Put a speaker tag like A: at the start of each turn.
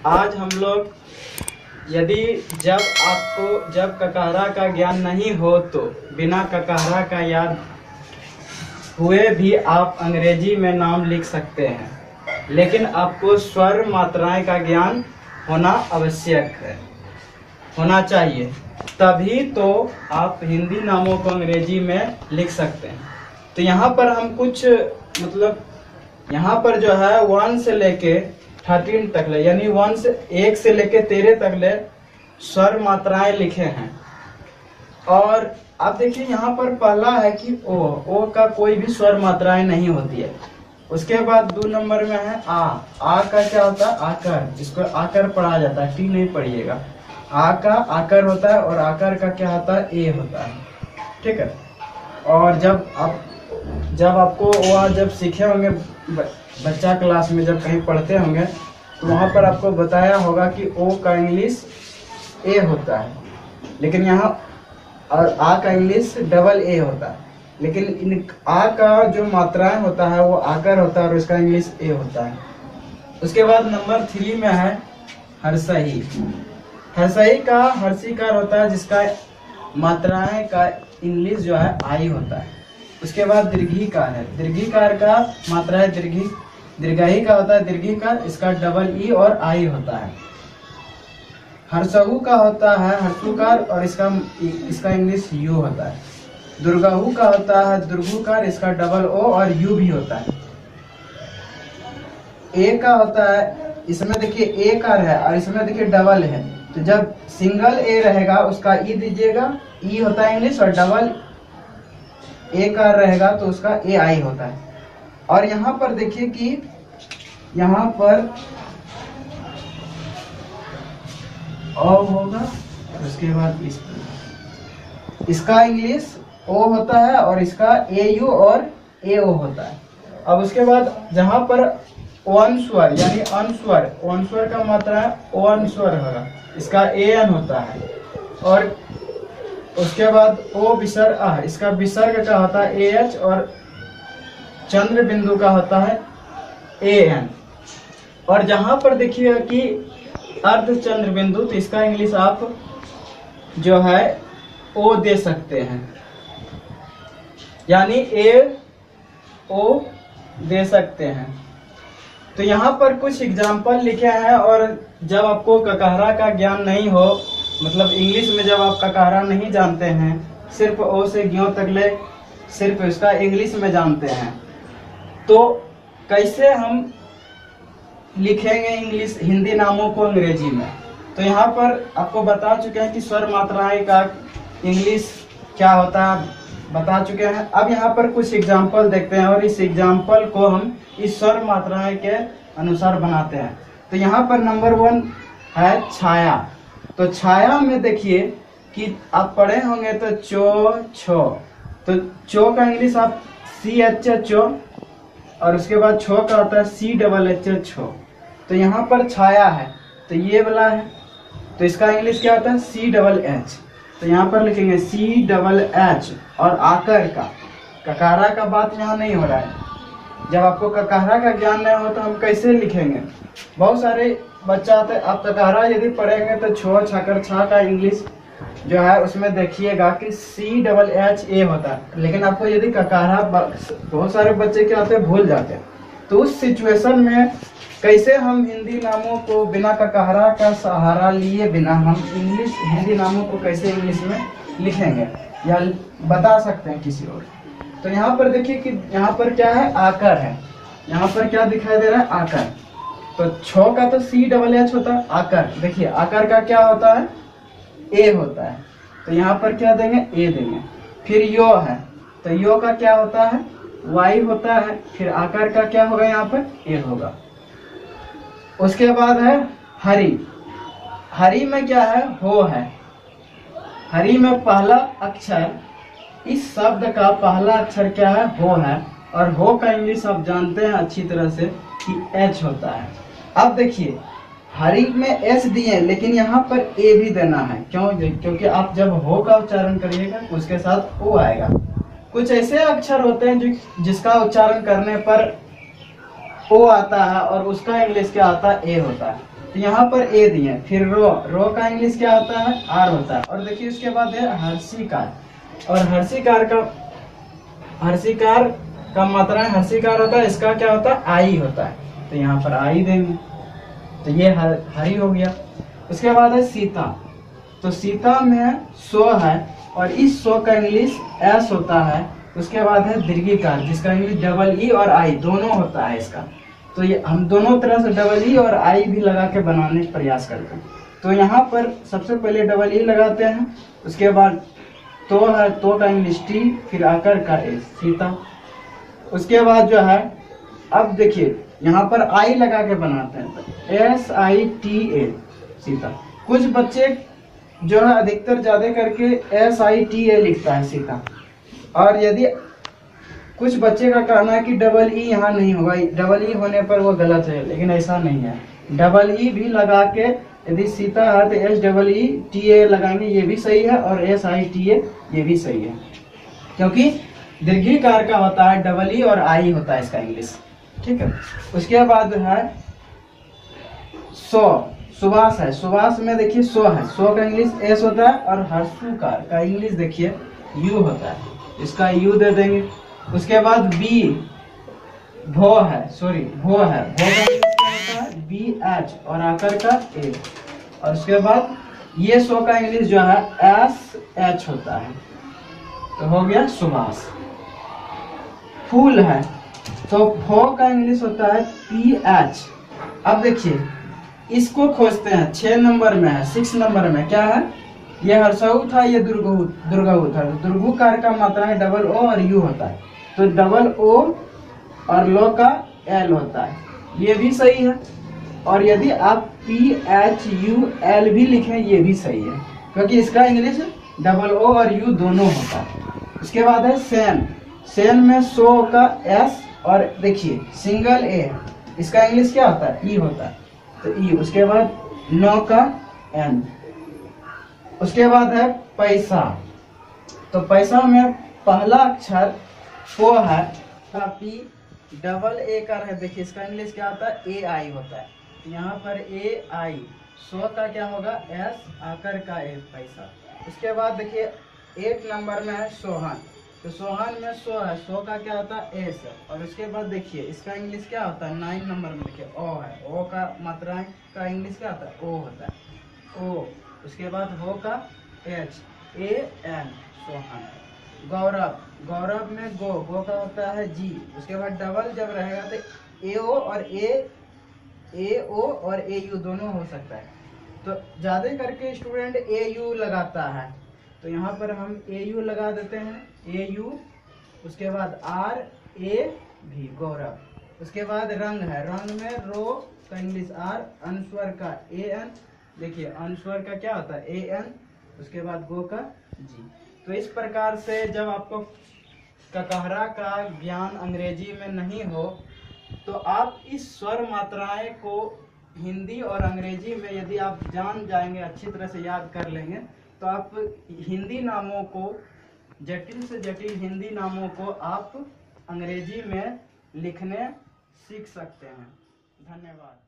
A: आज हम लोग यदि जब ककारा का ज्ञान नहीं हो तो बिना ककारा का याद हुए भी आप अंग्रेजी में नाम लिख सकते हैं, लेकिन आपको स्वर मात्राएं का ज्ञान होना आवश्यक है, होना चाहिए, तभी तो आप हिंदी नामों को अंग्रेजी में लिख सकते हैं। तो यहाँ पर हम कुछ यहाँ पर जो है 1 से लेके 13 तक ले, यानी 1 से लेके 13 तक ले स्वर मात्राएं लिखे हैं। और आप देखिए यहाँ पर पहला है कि ओ का कोई भी स्वर मात्राएं नहीं होती है। उसके बाद 2 नंबर में है आ का क्या होता है? आकर, इसको आकर पढ़ा जाता है, टी नहीं पढ़िएगा। आ का आकर होता है और आकर का क्या होता है? ए होता है, ठीक है। और जब आपको जब सीखे होंगे बच्चा क्लास में, जब कहीं पढ़ते होंगे तो वहाँ पर आपको बताया होगा कि ओ का इंग्लिश ए होता है, लेकिन यहाँ और आ का इंग्लिश डबल ए होता है, लेकिन इन आ का जो मात्राएं होता है वो आकर होता है और उसका इंग्लिश ए होता है। उसके बाद नंबर 3 में है हर्षही। हर्षही का हर्षीकार होता है, जिसका मात्राएं का इंग्लिश जो है आई होता है। उसके बाद दीर्घीकार है। दीर्घीकार का मात्रा है दीर्घाही का होता है दीर्घीकार, इसका डबल ई और आई होता है। हर्षहु का होता है हर्षुकार और इसका इंग्लिश यू होता है। दुर्गाहु का होता है दुर्गुकार, इसका डबल ओ और यू भी होता है। ए का होता है, इसमें देखिए ए कार है और इसमें देखिए डबल है, तो जब सिंगल ए रहेगा उसका ई दीजिएगा, ई होता है इंग्लिश, और डबल ए कार रहेगा तो उसका ए आई होता है। और यहाँ पर देखिए कि यहाँ पर ओ होगा, उसके बाद इसका इंग्लिश ओ होता है और इसका ए यू और ए ओ होता है। अब उसके बाद जहाँ पर ओन स्वर यानी अनुस्वर, ओन स्वर का मात्रा है ओन स्वर होगा, इसका ए एन होता है। और उसके बाद ओ विसर्ग आ, इसका विसर्ग का होता है ए एच और चंद्र बिंदु का होता है ए एन। और जहां पर देखिए कि अर्ध चंद्र बिंदु, तो इसका इंग्लिश आप जो है ओ दे सकते हैं, यानी ए ओ दे सकते हैं। तो यहाँ पर कुछ एग्जाम्पल लिखे हैं। और जब आपको ककारा का ज्ञान नहीं हो, मतलब इंग्लिश में जब आप ककारा नहीं जानते हैं, सिर्फ ओ से ज्ञ तक ले सिर्फ इसका इंग्लिश में जानते हैं, तो कैसे हम लिखेंगे इंग्लिश हिंदी नामों को अंग्रेजी में? तो यहाँ पर आपको बता चुके हैं कि स्वर मात्राएं का इंग्लिश क्या होता है, बता चुके हैं। अब यहाँ पर कुछ एग्जाम्पल देखते हैं और इस एग्जाम्पल को हम इस स्वर मात्राएं के अनुसार बनाते हैं। तो यहाँ पर नंबर 1 है छाया। तो छाया में देखिए कि आप पढ़े होंगे तो छो, तो चो का इंग्लिश आप सी एच चो, और उसके बाद छो का होता है सी डबल एच छो। तो यहाँ पर छाया है तो ये वाला है, तो इसका इंग्लिश क्या होता है? C double H. तो यहाँ पर लिखेंगे सी डबल एच। और आकर का, ककारा का बात यहाँ नहीं हो रहा है। जब आपको ककारा का ज्ञान नहीं हो तो हम कैसे लिखेंगे? बहुत सारे बच्चा आते हैं, आप ककारा यदि पढ़ेंगे तो छो छाकर छा का इंग्लिश जो है उसमें देखिएगा कि सी डबल एच ए होता है, लेकिन आपको यदि ककारा, बहुत सारे बच्चे क्या होते हैं भूल जाते हैं। तो उस सिचुएशन में कैसे हम हिंदी नामों को बिना ककारा का सहारा लिए बिना हम इंग्लिश हिंदी नामों को कैसे इंग्लिश में लिखेंगे या बता सकते हैं किसी और? तो यहाँ पर देखिए कि यहाँ पर क्या है? आकर है। यहाँ पर क्या दिखाई दे रहा है? आकर। तो छो का तो सी डबल एच होता है, आकर देखिए आकर का क्या होता है? ए होता है। तो यहाँ पर क्या देंगे? ए देंगे। फिर यो है, तो यो का क्या होता है? वाई होता है। फिर आकार का क्या होगा? यहाँ पर ए होगा। उसके बाद है हरि। हरि में क्या है? हो है। हरि में पहला अक्षर, इस शब्द का पहला अक्षर क्या है? हो है। और हो का इंग्लिश आप जानते हैं अच्छी तरह से कि एच होता है। अब देखिए हरि में एच दिए, लेकिन यहाँ पर ए भी देना है। क्यों? क्योंकि आप जब हो का उच्चारण करिएगा उसके साथ ओ आएगा। कुछ ऐसे अक्षर होते हैं जिसका उच्चारण करने पर ओ आता है और उसका इंग्लिश क्या आता है? ए होता है। तो यहाँ पर ए दिए, फिर रो का इंग्लिश क्या होता है, आर होता है। और देखिए उसके बाद है हर्षिकार, और हर्षिकार का मात्रा हर्षिकार होता है, इसका क्या होता है, आई होता है। तो यहाँ पर आई देंगे, तो ये हरी हो गया। उसके बाद है सीता, तो सीता में सो है और इस सो का इंग्लिश एस होता है। उसके बाद है दीर्घिकार, जिसका इंग्लिश डबल ई और आई दोनों होता है इसका। तो ये हम दोनों तरह से डबल ई और आई भी लगा के बनाने का प्रयास करते हैं। तो यहाँ पर सबसे पहले डबल ई लगाते हैं, उसके बाद तो है, तो का इंग्लिश टी, फिर आकर का एस, सीता। उसके बाद जो है, अब देखिए यहाँ पर आई लगा के बनाते हैं, तो S I T A, Sita. कुछ बच्चे जो है अधिकतर ज्यादा करके एस आई टी ए लिखता है, सीता। और यदि कुछ बच्चे का कहना है कि डबल ई यहाँ नहीं होगा, डबल ई होने पर वो गलत है, लेकिन ऐसा नहीं है। डबल ई भी लगा के यदि सीता है तो S double E T A लगाएंगे, ये भी सही है, और एस आई टी ए ये भी सही है, क्योंकि दीर्घिकार का होता है डबल ई और आई होता है इसका इंग्लिश, ठीक है। उसके बाद है सुभाष है, सुभाष में देखिए सो है, सो का इंग्लिश एस होता है, और हर्षुकार का इंग्लिश देखिए यू होता है, इसका यू दे देंगे। उसके बाद बी भो है, सॉरी भो है, भो का इंग्लिश क्या होता है, बी एच और आकर का ए। और उसके बाद ये सो का इंग्लिश जो है एस एच होता है, तो हो गया सुभाष। फूल है, तो फो का इंग्लिश होता है पी एच। अब देखिए इसको खोजते हैं, 6 नंबर में है, 6 नंबर में क्या है, ये हर्षऊ था, ये दुर्गऊ था। दुर्गुकार का मात्रा है डबल ओ और यू होता है, तो डबल ओ और लो का एल होता है, ये भी सही है। और यदि आप पी एच यू एल भी लिखें ये भी सही है, क्योंकि इसका इंग्लिश डबल ओ और यू दोनों होता है। उसके बाद है सेन, सेन में सो का एस और देखिए सिंगल ए, इसका इंग्लिश क्या होता है, ई होता है, तो ई। उसके बाद नो का एन। उसके बाद है पैसा, तो पैसा में पहला अक्षर फो है, पी डबल ए का है, देखिए इसका इंग्लिश क्या होता है, ए आई होता है। यहाँ पर ए आई, सो का क्या होगा, एस आकर का ए, पैसा। उसके बाद देखिए 8 नंबर में है सोहन, तो सोहन में सो है, सो का क्या होता है, एस। और उसके बाद देखिए इसका इंग्लिश क्या होता है, 9 नंबर में देखिए ओ है, ओ का मात्रा का इंग्लिश क्या होता है, ओ होता है, ओ। उसके बाद हो का एच, ए एन, सोहन। गौरव, गौरव में गो का होता है जी। उसके बाद डबल जब रहेगा तो ए ओ और ए यू दोनों हो सकता है, तो ज्यादा करके स्टूडेंट ए यू लगाता है, तो यहाँ पर हम ए यू लगा देते हैं, ए यू। उसके बाद आर ए भी, गौरव। उसके बाद रंग है, रंग में रो का इंग्लिश आर, अनुस्वर का ए एन, देखिए अनुस्वर का क्या होता है, ए एन। उसके बाद गो का जी। तो इस प्रकार से जब आपको ककहरा का ज्ञान अंग्रेजी में नहीं हो, तो आप इस स्वर मात्राएं को हिंदी और अंग्रेजी में यदि आप जान जाएंगे, अच्छी तरह से याद कर लेंगे, तो आप हिंदी नामों को, जटिल से जटिल हिंदी नामों को आप अंग्रेजी में लिखने सीख सकते हैं। धन्यवाद।